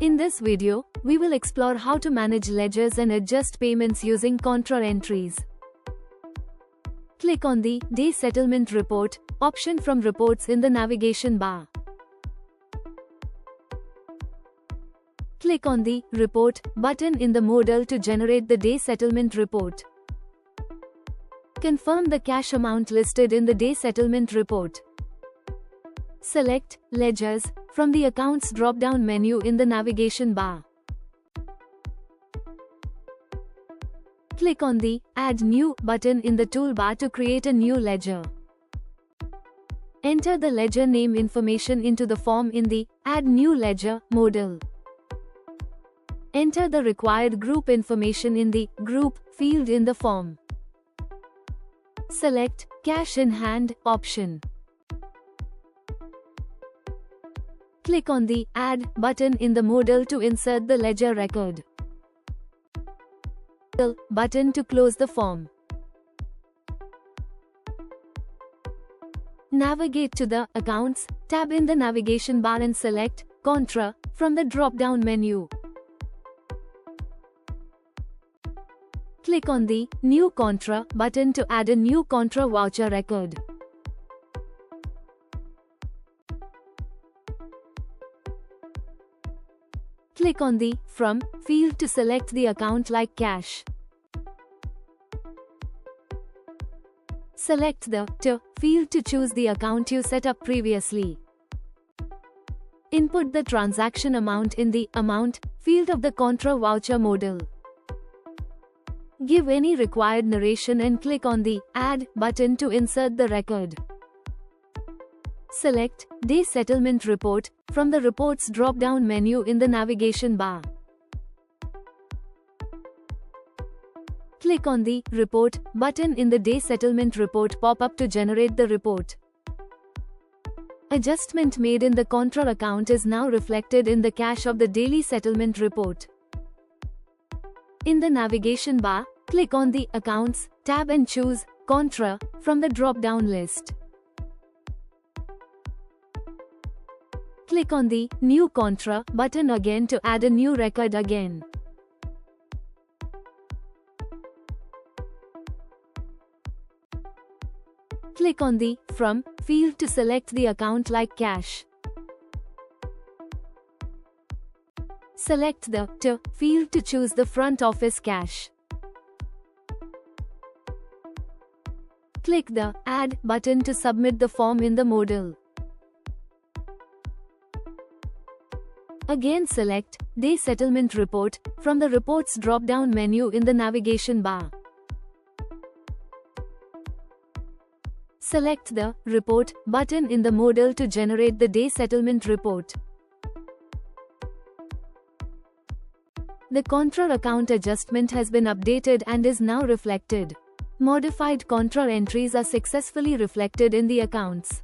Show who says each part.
Speaker 1: In this video, we will explore how to manage ledgers and adjust payments using Contra entries. Click on the Day Settlement Report option from Reports in the navigation bar. Click on the Report button in the modal to generate the Day Settlement Report. Confirm the cash amount listed in the Day Settlement Report. Select Ledgers from the Accounts drop-down menu in the navigation bar. Click on the Add New button in the toolbar to create a new ledger. Enter the ledger name information into the form in the Add New Ledger modal. Enter the required group information in the Group field in the form. Select Cash in Hand option. Click on the Add button in the modal to insert the ledger record. Button to close the form. Navigate to the Accounts tab in the navigation bar and select Contra from the drop-down menu. Click on the New Contra button to add a new Contra voucher record. Click on the From field to select the account like cash. Select the To field to choose the account you set up previously. Input the transaction amount in the Amount field of the Contra voucher modal. Give any required narration and click on the Add button to insert the record. Select Day Settlement Report from the Reports drop-down menu in the navigation bar. Click on the Report button in the Day Settlement Report pop-up to generate the report. Adjustment made in the Contra account is now reflected in the cash of the Daily Settlement Report. In the navigation bar, click on the Accounts tab and choose Contra from the drop-down list. Click on the New Contra button again to add a new record again. Click on the From field to select the account like cash. Select the To field to choose the front office cash. Click the Add button to submit the form in the modal. Again select Day Settlement Report from the Reports drop-down menu in the navigation bar. Select the Report button in the modal to generate the Day Settlement Report. The Contra account adjustment has been updated and is now reflected. Modified Contra entries are successfully reflected in the accounts.